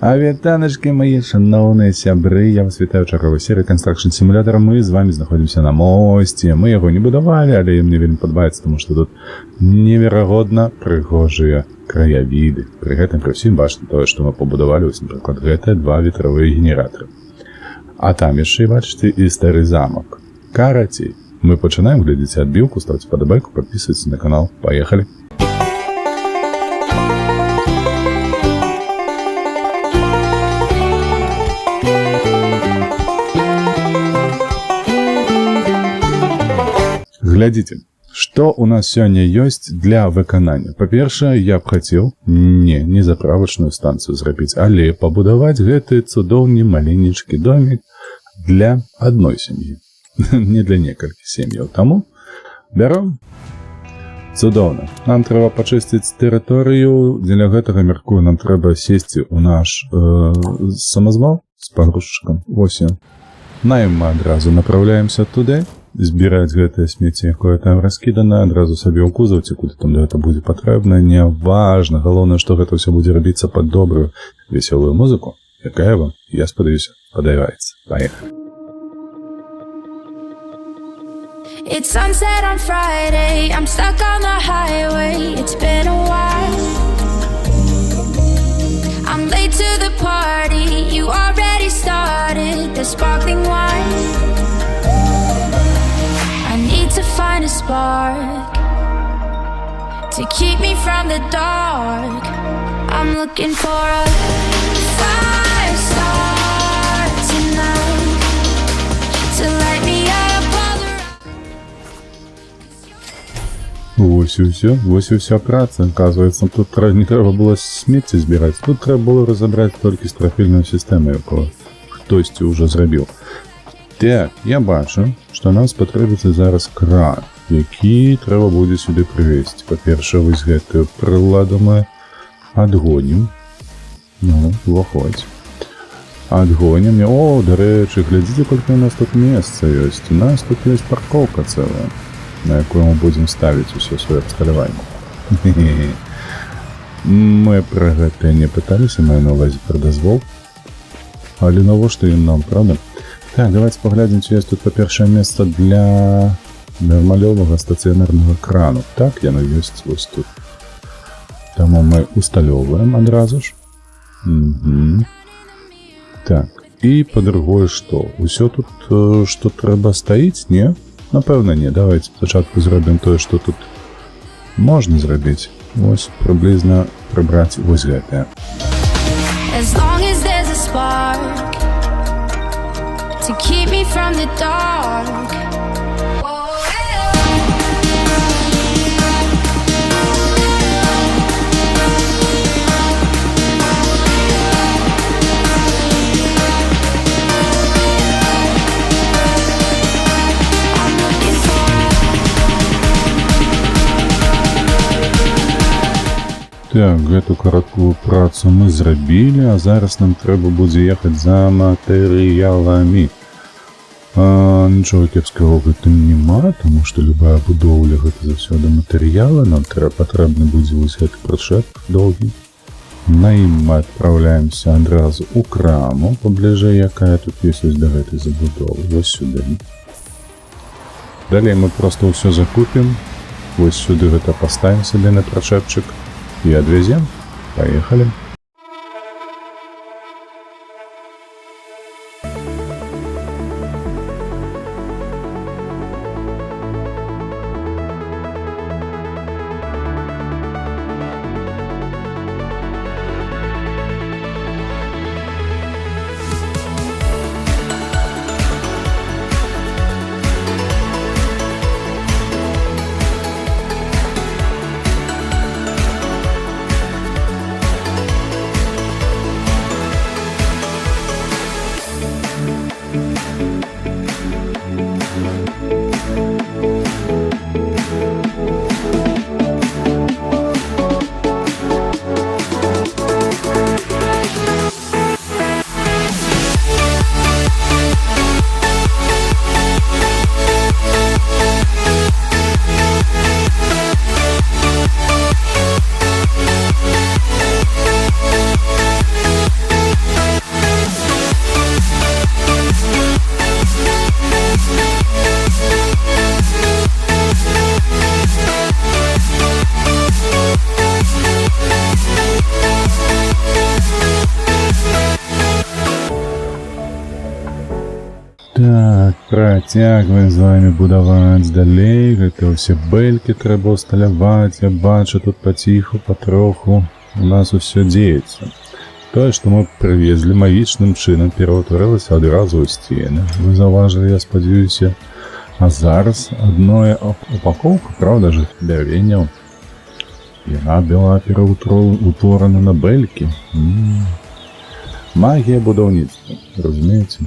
А вітаночки, мої шановні сябри, я вас вітаю у черговій серії Construction Simulator. Ми з вами знаходимося на мості. Ми його не будували, але мені вельми подобається, тому що тут невероятно пригожі краєвиди. При гэтым, при всім, бачите, то, що ми побудували, ось, наприклад, гэта два ветрові генератори. А там ще, бачите, і старий замок. Караті. Ми починаємо, глядіться відбивку, ставте подобайку, підписуйтесь на канал. Поїхали! Глядите, что у нас сегодня есть для выканання. По-перше, я б хотел не заправочную станцию зрабіць, але побудовать гэты цудоўны маленечкі домик для одной семьи. Не для некалькіх сем'яў. Таму бяром. Цудоўна. Нам трэба пачысціць тэрыторыю. Для гэтага, мяркую, нам трэба сесці ў наш самазвал з пагрузчыкам. Вось ён. На ім мы адразу направляемся туды. Збіраць гэтае смецце, якое там раскідана, адразу сабе ў кузаў, ці куды там гэта будзе патрэбна, не важна. Галоўнае, што гэта ўсё будзе рабіцца пад добрую, весёлую музыку, якая вам, я спадзяюся, падабаецца. Паехалі. It's sunset on Friday, I'm stuck on the highway, it's been a while. I'm late to the party, you already started the sparkling wine. To find a spark to keep me from the dark. I'm looking for a fire start tonight to light me up all around. Ось і вся праця. Оказується, тут не треба було сміття збирати. Тут треба було розібрати тільки строфільну систему, яку хтось уже зробив. Так, я бачу, що нам спотребується зараз кран, який треба буде сюди привезти. По-перше, ось гэтую приладу ми адгонім. Ну, виходь. Адгонім. О, до речі, глядите, сколько у нас тут місця є. У нас тут є парковка ціла, на яку ми будемо ставити усе своє обсталювання. Ми про гэта не питалися, маю на увазі про дозвол. Але навошта він нам, правда? Так, давайте поглядим, чи є тут, по-перше, место для нормального стаціонарного крану. Так, яно є ось тут. Тому ми устальовуємо одразу ж. Угу. Так, і по-другое, що? Усё тут, що треба стоїть? Ні? Напевно, ні. Давайте спочатку зробимо те, що тут можна зробити. Ось, приблизно прибрати ось гэта. As long as there's a spark to keep me from the dark. Так, гэту караткую працу мы зрабілі, а зараз нам трэба будзе ехаць за матэрыяламі. Нічога кепскага ў гэтым няма, таму што любая будоўля гэта заўсёды матэрыялы. Нам патрэбны будзе вось гэты прычэп доўгі. На ім мы адпраўляемся адразу ў краму, пабліжэй, якая тут ёсць ось да гэтай забудовы. Вось сюды. Далей мы проста ўсё закупім. Вось сюды гэта паставім сабе на прычэпчык. И отвезем. Поехали. Так, працягваем з вами будаваць далей. Гэта ўсе бэлькі трэба ўсталяваць. Я бачу тут паціху, патроху. У нас усё дзеецца. Тое, што мы прывезлі магічным чынам, пераўтварылася адразу ў сцены. Вы заўважылі, я спадзяюся. А зараз адная упакоўка, правда ж, бярвенняў. Яна была пераўтворана на бэлькі. Магія будаўніцтва, разумееце?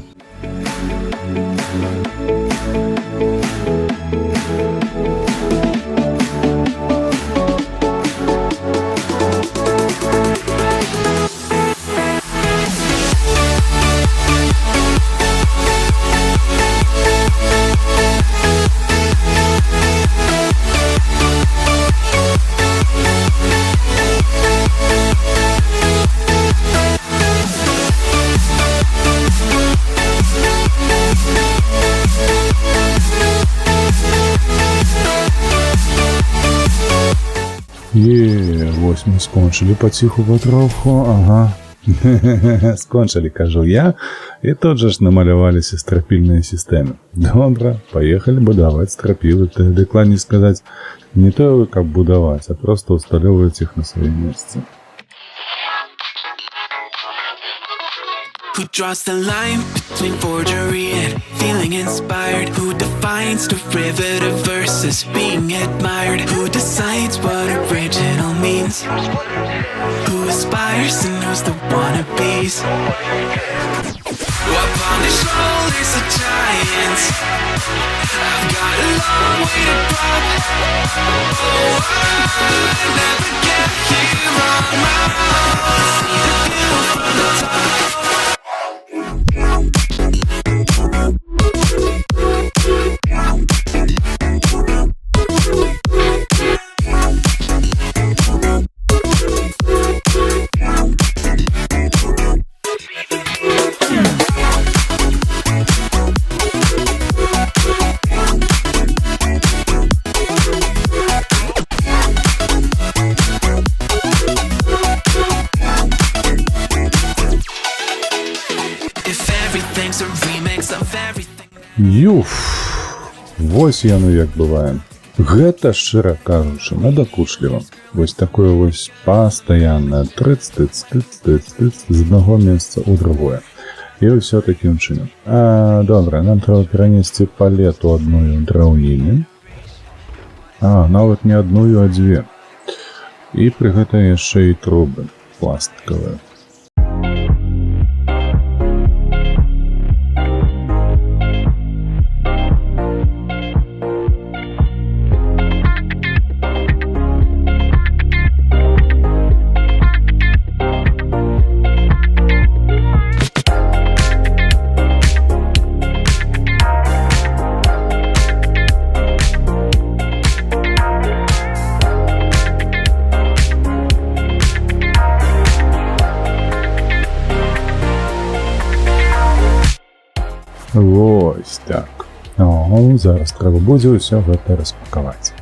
Вось мы скончылі паціху патроху, ага. Скончылі, кажу я, і тут жа ж намаляваліся страпільныя сістэмы. Добра, паехалі будаваць страпілы, дакладней сказаць, не тое, каб будаваць, а проста ўсталёўваць іх на свае месцы. Who draws the line between forgery and feeling inspired? Who defines derivative versus being admired? Who decides what original means? Who aspires and who's the wannabes? Upon the shoulders of giants, I've got a long way to go. Oh, I never get here on my own. See the view from the top. Юф, вось яно як бывае. Гэта, шчыра кажучы, надакучліва. Вось такое вось пастаяннае трыц-тыц-тыц-тыц-тыц з аднаго месца ў другое. І ўсё такім чынам. Добра, нам трэба перанесці палету адную драўніны. Нават не адную, а дзве. І пры гэтым яшчэ і трубы пластикавыя. Вось так. Зараз трэба будзе ўсё гэта распакаваць.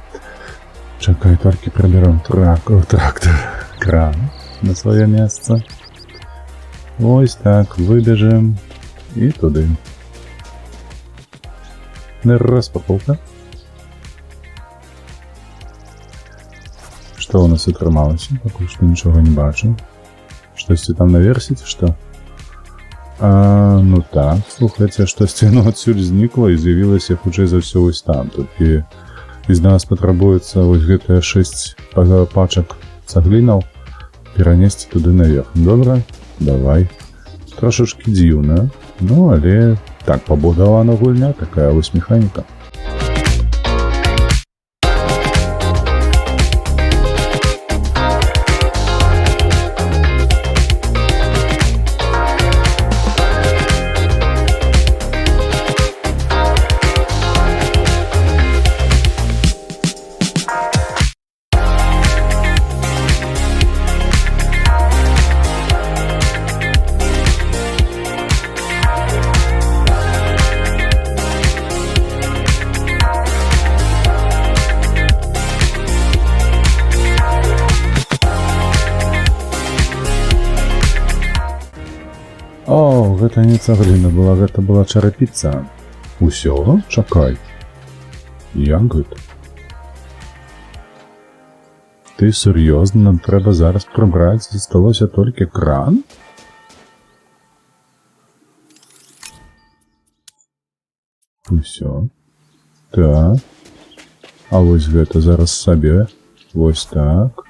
Чакай, толькі прыберам трактор кран на сваё месца. Вось так, выбежим і туды. Распаковка. Што ў нас атрымалася? Пакуль што нічога не бачу. Штосьці там наверсе, ці што? Ну так, слухайце, штосьці адсюль знікла і з'явілася хутчэй за ўсё вось там. Толькі з нас патрабуецца вось гэтыя 6 пачак цаглінаў перанесці туды наверх. Добра? Давай. Трошачкі дзіўна, ну але так пабудавана гульня, такая вось механіка. Гэта не цагліна была, гэта была чарапіца. Усё? Чакай. Як гэта? Ты сур'ёзна? Нам трэба зараз прыбраць, засталося толькі кран? Усё. Так. А вось гэта зараз сабе. Вось так.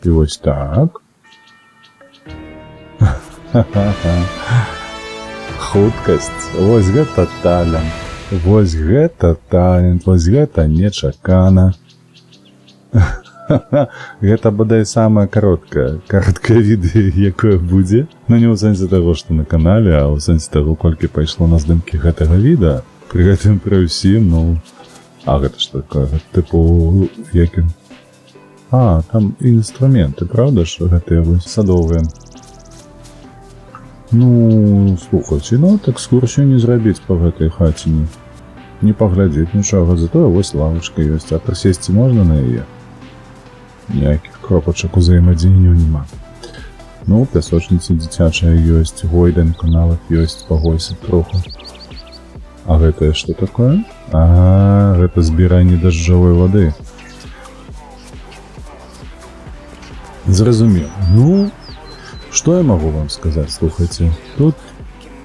І вось так. Ха-ха-ха. Хуткасць. Вось гэта талент. Вось гэта талент. Вось гэта нечакана. Гэта бадай самае кароткае відэо, якое будзе. Ну не ў сэнсе таго, што на канале, а ў сэнсе таго, колькі пайшло на здымкі гэтага відэа. Пры гэтым пры ўсім, ну... А гэта што такое? Тыпу, якім? А, там інструменты, правда ж, гэтыя вось садовыя? Ну, слухайце, ну, экскурсію не зрабіць па гэтай хаце, не паглядзець нічога, затое вось лавачка ёсць, а прысесці можна на яе? Ніякіх кропачак узаемадзеянняў няма. Ну, пясочніца дзіцячая ёсць, гойданка нават ёсць, пагойся троху. А гэтае што такое? А, гэта збіранне дажджовай вады. Зразумеў. Ну, што я магу вам сказаць, слухайце? Тут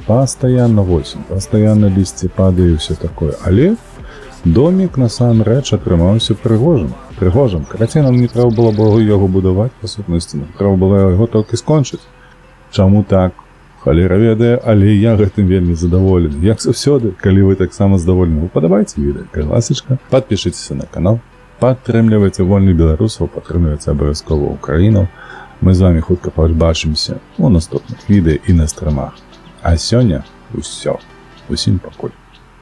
пастаянна восень, пастаянна лісце падае і ўсё такое. Але домік насамрэч атрымаўся прыгожым. Карацей, нам не трэба было б яго будаваць, па сутнасці. Нам трэба было яго толькі скончыць. Чаму так? Халера ведае, але я гэтым вельмі задаволены. Як заўсёды, калі вы таксама задаволены, падабайце відэа, ласачка, падпішыцеся на канал, падтрымлівайце вольных беларусаў, падтрымлівайце абавязкова украінаў. Мы з вамі хутка пабачымся ў наступных відэа і на стрымах. А сёння ўсё. Усім пакуль.